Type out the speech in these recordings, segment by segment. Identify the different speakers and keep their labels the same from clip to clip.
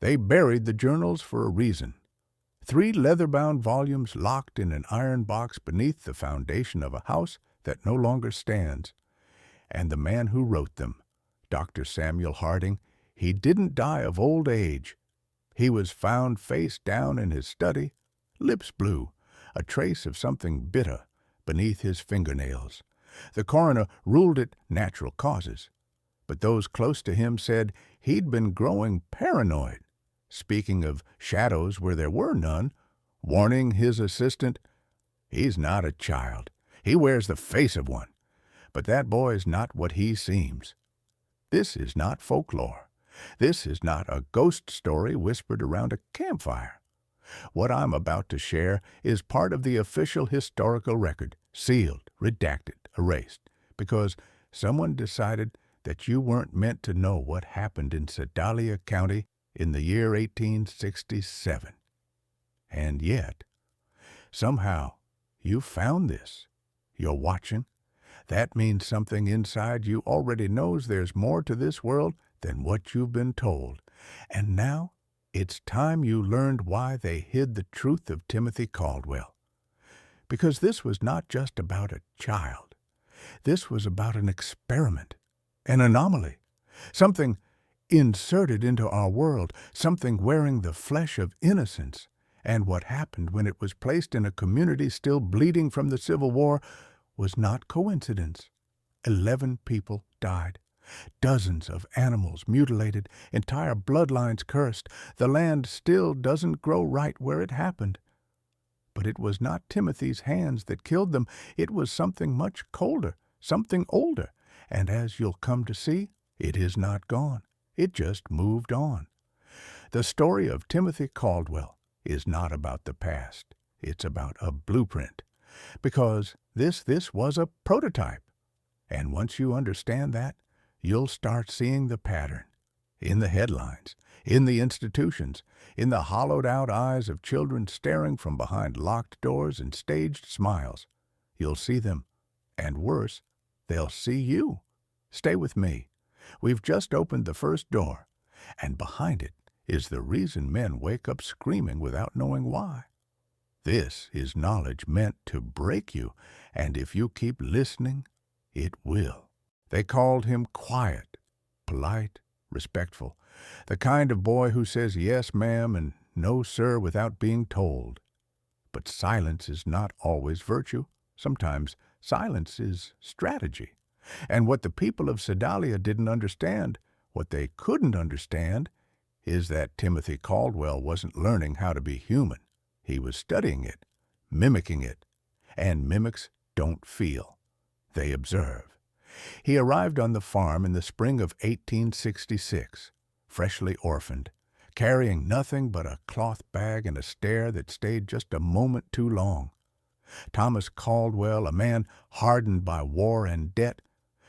Speaker 1: They buried the journals for a reason. 3 leather-bound volumes locked in an iron box beneath the foundation of a house that no longer stands. And the man who wrote them, Dr. Samuel Harding, he didn't die of old age. He was found face down in his study, lips blue, a trace of something bitter beneath his fingernails. The coroner ruled it natural causes, but those close to him said he'd been growing paranoid, speaking of shadows where there were none, warning his assistant, "He's not a child. He wears the face of one. But that boy's not what he seems." This is not folklore. This is not a ghost story whispered around a campfire. What I'm about to share is part of the official historical record, sealed, redacted, erased, because someone decided that you weren't meant to know what happened in Sedalia County in the year 1867. And yet, somehow, you found this. You're watching. That means something inside you already knows there's more to this world than what you've been told. And now, it's time you learned why they hid the truth of Timothy Caldwell. Because this was not just about a child. This was about an experiment, an anomaly, something inserted into our world, something wearing the flesh of innocence. And what happened when it was placed in a community still bleeding from the Civil War was not coincidence. 11 people died. Dozens of animals mutilated, entire bloodlines cursed. The land still doesn't grow right where it happened. But it was not Timothy's hands that killed them. It was something much colder, something older. And as you'll come to see, it is not gone. It just moved on. The story of Timothy Caldwell is not about the past. It's about a blueprint. Because this was a prototype. And once you understand that, you'll start seeing the pattern. In the headlines, in the institutions, in the hollowed-out eyes of children staring from behind locked doors and staged smiles. You'll see them. And worse, they'll see you. Stay with me. We've just opened the first door, and behind it is the reason men wake up screaming without knowing why. This is knowledge meant to break you, and if you keep listening, it will. They called him quiet, polite, respectful, the kind of boy who says yes, ma'am, and no, sir, without being told. But silence is not always virtue. Sometimes silence is strategy. And what the people of Sedalia didn't understand, what they couldn't understand, is that Timothy Caldwell wasn't learning how to be human. He was studying it, mimicking it. And mimics don't feel. They observe. He arrived on the farm in the spring of 1866, freshly orphaned, carrying nothing but a cloth bag and a stare that stayed just a moment too long. Thomas Caldwell, a man hardened by war and debt,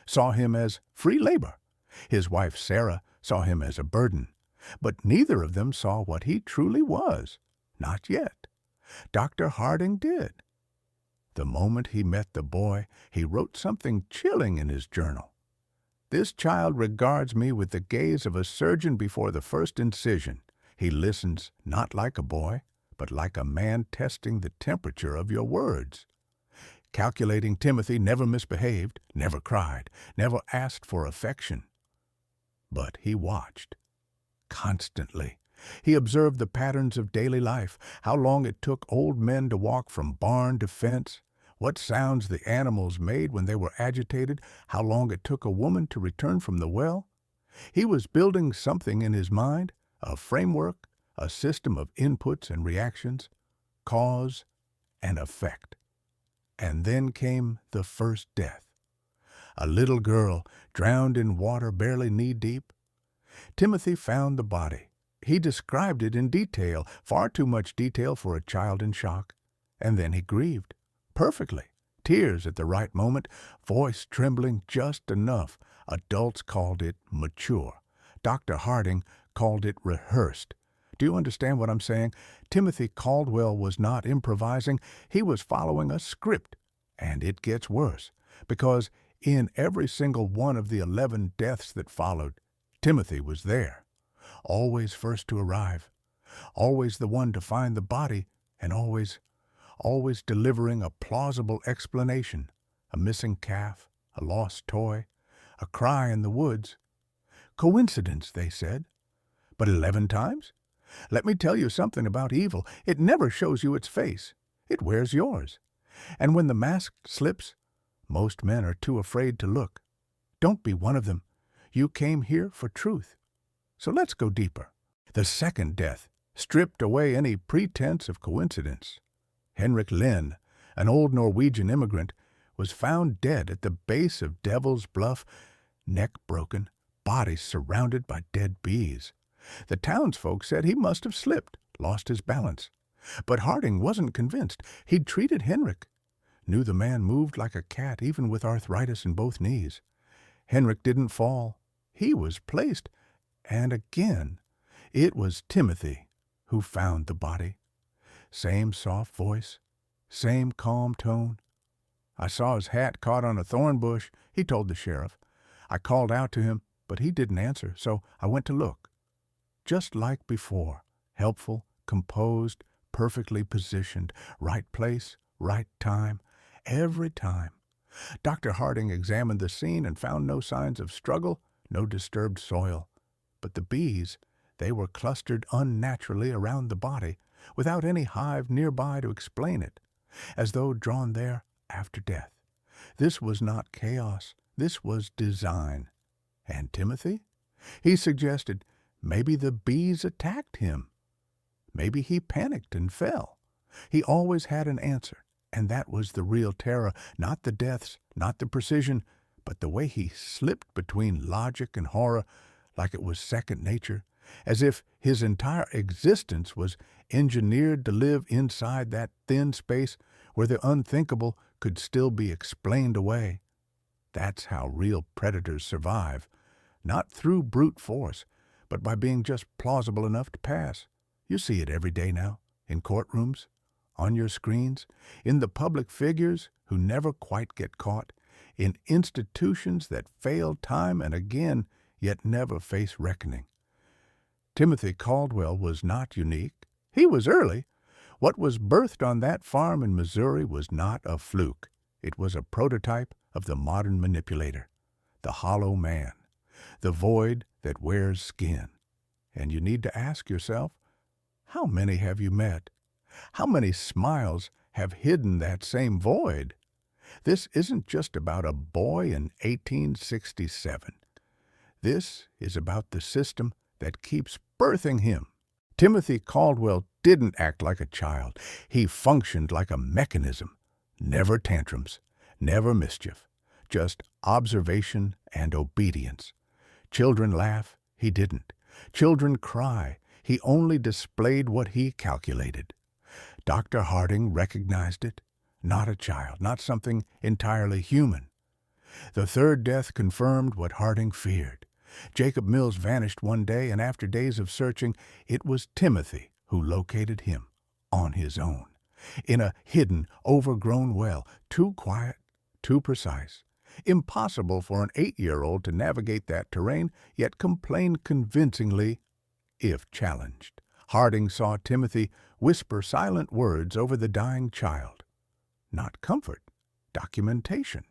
Speaker 1: saw him as free labor. His wife Sarah saw him as a burden. But neither of them saw what he truly was. Not yet. Dr. Harding did. The moment he met the boy, he wrote something chilling in his journal. "This child regards me with the gaze of a surgeon before the first incision. He listens not like a boy, but like a man testing the temperature of your words." Calculating Timothy never misbehaved, never cried, never asked for affection. But he watched. Constantly. He observed the patterns of daily life, how long it took old men to walk from barn to fence, what sounds the animals made when they were agitated, how long it took a woman to return from the well. He was building something in his mind, a framework, a system of inputs and reactions, cause and effect. And then came the first death. A little girl drowned in water barely knee-deep. Timothy found the body. He described it in detail, far too much detail for a child in shock. And then he grieved, perfectly, tears at the right moment, voice trembling just enough. Adults called it mature. Dr. Harding called it rehearsed. Do you understand what I'm saying? Timothy Caldwell was not improvising. He was following a script. And it gets worse, because in every single one of the 11 deaths that followed, Timothy was there. always first to arrive, always the one to find the body, and always delivering a plausible explanation, a missing calf, a lost toy, a cry in the woods. Coincidence, they said. But 11 times? Let me tell you something about evil. It never shows you its face. It wears yours. And when the mask slips, most men are too afraid to look. Don't be one of them. You came here for truth. So let's go deeper. The second death stripped away any pretense of coincidence. Henrik Lind, an old Norwegian immigrant, was found dead at the base of Devil's Bluff, neck broken, body surrounded by dead bees. The townsfolk said he must have slipped, lost his balance. But Harding wasn't convinced. He'd treated Henrik. Knew the man moved like a cat even with arthritis in both knees. Henrik didn't fall. He was placed. And again, it was Timothy who found the body. Same soft voice, same calm tone. I saw his hat caught on a thorn bush, he told the sheriff. I called out to him, but he didn't answer, so I went to look. Just like before, helpful, composed, perfectly positioned, right place, right time, every time. Dr. Harding examined the scene and found no signs of struggle, no disturbed soil. But the bees, they were clustered unnaturally around the body, without any hive nearby to explain it, as though drawn there after death. This was not chaos. This was design. And Timothy? He suggested maybe the bees attacked him. Maybe he panicked and fell. He always had an answer, and that was the real terror, not the deaths, not the precision, but the way he slipped between logic and horror like it was second nature, as if his entire existence was engineered to live inside that thin space where the unthinkable could still be explained away. That's how real predators survive, not through brute force, but by being just plausible enough to pass. You see it every day now, in courtrooms, on your screens, in the public figures who never quite get caught, in institutions that fail time and again, yet never face reckoning. Timothy Caldwell was not unique. He was early. What was birthed on that farm in Missouri was not a fluke. It was a prototype of the modern manipulator, the hollow man, the void that wears skin. And you need to ask yourself, how many have you met? How many smiles have hidden that same void? This isn't just about a boy in 1867. This is about the system that keeps birthing him. Timothy Caldwell didn't act like a child. He functioned like a mechanism. Never tantrums, never mischief, just observation and obedience. Children laugh, he didn't. Children cry, he only displayed what he calculated. Dr. Harding recognized it. Not a child, not something entirely human. The third death confirmed what Harding feared. Jacob Mills vanished one day, and after days of searching, it was Timothy who located him on his own, in a hidden, overgrown well, too quiet, too precise. Impossible for an 8-year-old to navigate that terrain, yet complain convincingly if challenged. Harding saw Timothy whisper silent words over the dying child. Not comfort, documentation.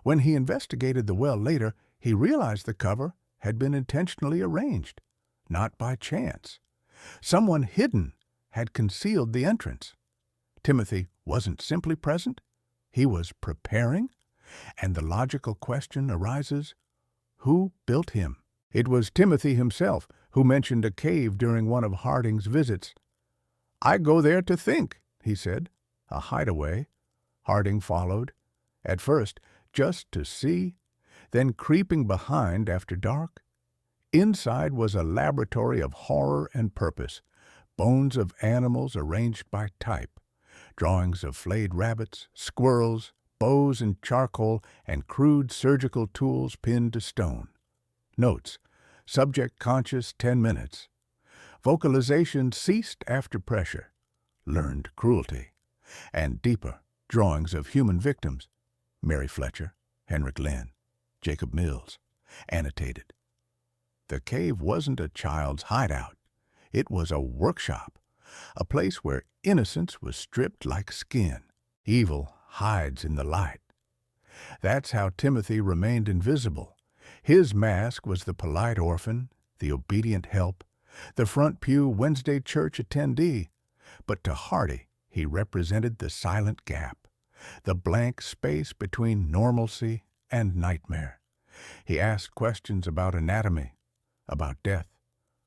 Speaker 1: When he investigated the well later, he realized the cover had been intentionally arranged, not by chance. Someone hidden had concealed the entrance. Timothy wasn't simply present, he was preparing, and the logical question arises, who built him? It was Timothy himself who mentioned a cave during one of Harding's visits. "I go there to think," he said. A hideaway. Harding followed, at first just to see, then creeping behind after dark. Inside was a laboratory of horror and purpose, bones of animals arranged by type, drawings of flayed rabbits, squirrels, bows and charcoal, and crude surgical tools pinned to stone. Notes: subject conscious 10 minutes. Vocalization ceased after pressure. Learned cruelty. And deeper, drawings of human victims. Mary Fletcher, Henrik Lind, Jacob Mills. Annotated. The cave wasn't a child's hideout. It was a workshop, a place where innocence was stripped like skin. Evil hides in the light. That's how Timothy remained invisible. His mask was the polite orphan, the obedient help, the front pew Wednesday church attendee. But to Hardy, he represented the silent gap, the blank space between normalcy and nightmare. He asked questions about anatomy, about death,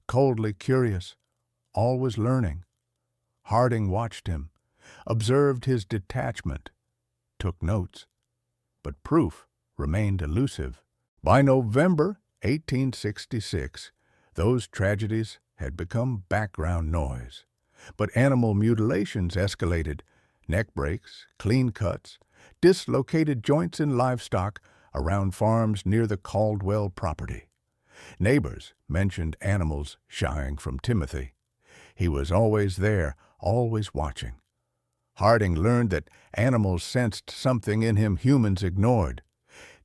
Speaker 1: coldly curious, always learning. Harding watched him, observed his detachment, took notes, but proof remained elusive. By November 1866, those tragedies had become background noise. But animal mutilations escalated. Neck breaks, clean cuts, dislocated joints in livestock around farms near the Caldwell property. Neighbors mentioned animals shying from Timothy. He was always there, always watching. Harding learned that animals sensed something in him humans ignored.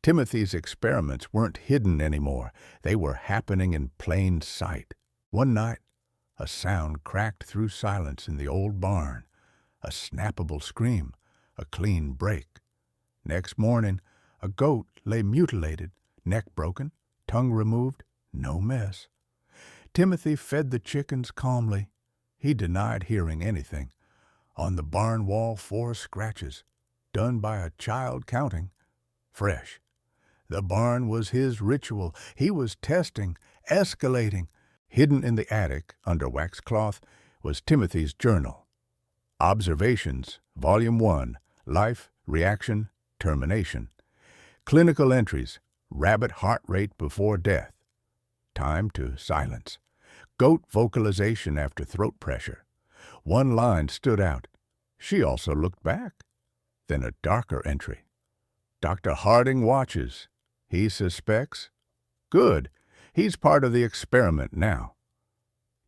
Speaker 1: Timothy's experiments weren't hidden anymore. They were happening in plain sight. One night, a sound cracked through silence in the old barn. A snappable scream, a clean break. Next morning, a goat lay mutilated, neck broken, tongue removed, no mess. Timothy fed the chickens calmly. He denied hearing anything. On the barn wall, 4 scratches, done by a child counting. Fresh. The barn was his ritual. He was testing, escalating. Hidden in the attic, under waxcloth, was Timothy's journal. Observations, Volume 1, Life, Reaction, Termination. Clinical entries, rabbit heart rate before death. Time to silence. Goat vocalization after throat pressure. One line stood out. She also looked back. Then a darker entry. Dr. Harding watches. He suspects. Good. He's part of the experiment now.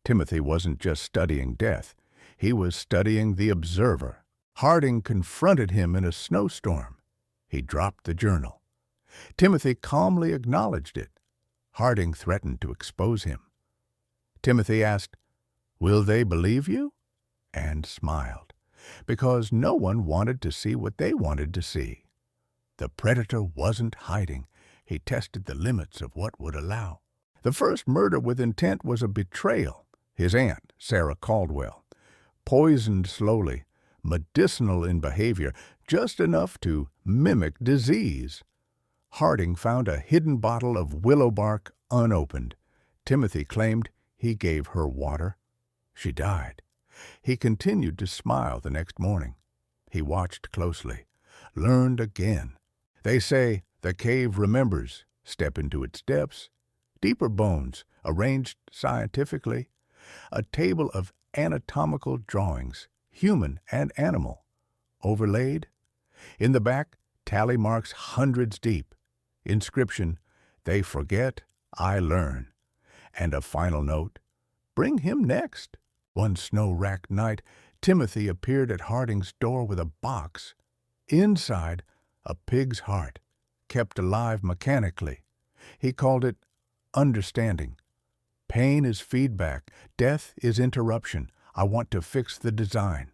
Speaker 1: Timothy wasn't just studying death. He was studying the observer. Harding confronted him in a snowstorm. He dropped the journal. Timothy calmly acknowledged it. Harding threatened to expose him. Timothy asked, "Will they believe you?" and smiled, because no one wanted to see what they wanted to see. The predator wasn't hiding. He tested the limits of what would allow. The first murder with intent was a betrayal. His aunt, Sarah Caldwell, poisoned slowly, medicinal in behavior, just enough to mimic disease. Harding found a hidden bottle of willow bark unopened. Timothy claimed he gave her water. She died. He continued to smile the next morning. He watched closely, learned again. They say the cave remembers. Step into its depths. Deeper bones, arranged scientifically. A table of anatomical drawings, human and animal, overlaid. In the back, tally marks hundreds deep. Inscription, "They forget, I learn." And a final note, "Bring him next." One snow-racked night, Timothy appeared at Harding's door with a box. Inside, a pig's heart, kept alive mechanically. He called it understanding. Pain is feedback. Death is interruption. I want to fix the design.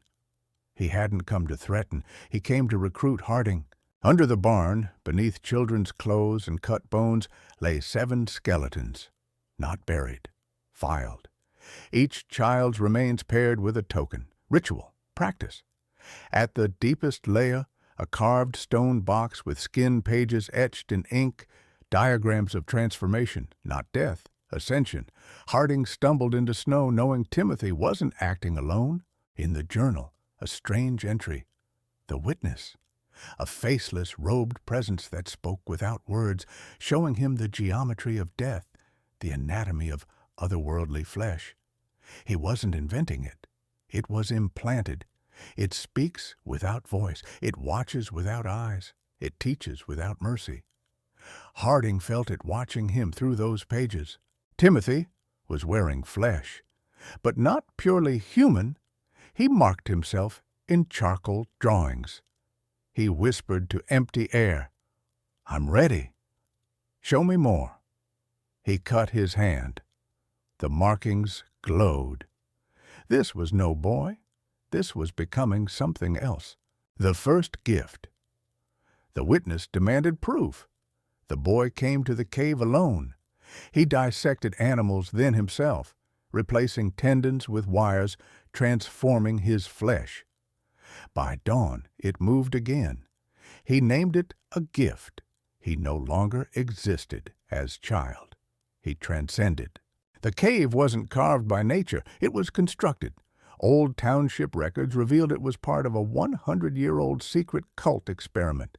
Speaker 1: He hadn't come to threaten. He came to recruit Harding. Under the barn, beneath children's clothes and cut bones, lay 7 skeletons, not buried, filed. Each child's remains paired with a token, ritual, practice. At the deepest layer, a carved stone box with skin pages etched in ink, diagrams of transformation, not death, ascension. Harding stumbled into snow knowing Timothy wasn't acting alone. In the journal, a strange entry. The witness. A faceless, robed presence that spoke without words, showing him the geometry of death, the anatomy of otherworldly flesh. He wasn't inventing it. It was implanted. It speaks without voice. It watches without eyes. It teaches without mercy. Harding felt it watching him through those pages. Timothy was wearing flesh, but not purely human. He marked himself in charcoal drawings. He whispered to empty air, "I'm ready. Show me more." He cut his hand. The markings glowed. This was no boy. This was becoming something else. The first gift. The witness demanded proof. The boy came to the cave alone. He dissected animals then himself, replacing tendons with wires, transforming his flesh. By dawn, it moved again. He named it a gift. He no longer existed as child. He transcended. The cave wasn't carved by nature. It was constructed. Old township records revealed it was part of a 100-year-old secret cult experiment.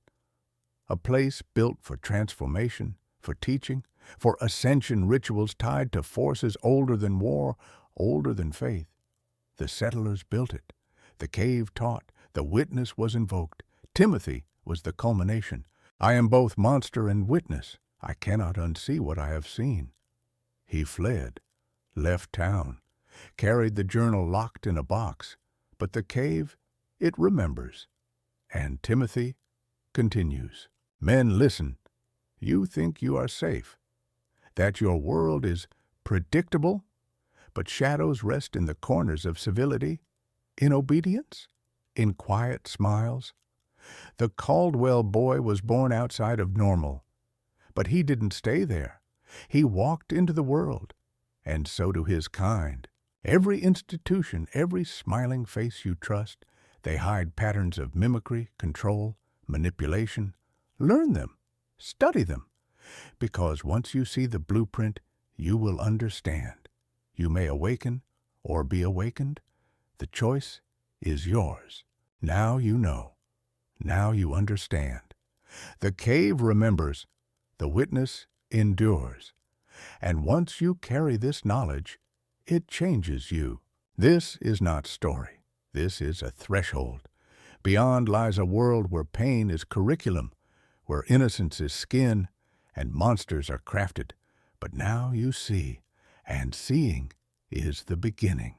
Speaker 1: A place built for transformation, for teaching, for ascension rituals tied to forces older than war, older than faith. The settlers built it. The cave taught. The witness was invoked. Timothy was the culmination. I am both monster and witness. I cannot unsee what I have seen. He fled, left town, carried the journal locked in a box. But the cave, it remembers. And Timothy continues. Men, listen. You think you are safe, that your world is predictable, but shadows rest in the corners of civility, in obedience, in quiet smiles. The Caldwell boy was born outside of normal, but he didn't stay there. He walked into the world, and so do his kind. Every institution, every smiling face you trust, they hide patterns of mimicry, control, manipulation. Learn them, study them, because once you see the blueprint, you will understand. You may awaken or be awakened. The choice is yours. Now you know. Now you understand. The cave remembers. The witness endures. And once you carry this knowledge, it changes you. This is not story. This is a threshold. Beyond lies a world where pain is curriculum, where innocence is skin, and monsters are crafted. But now you see, and seeing is the beginning.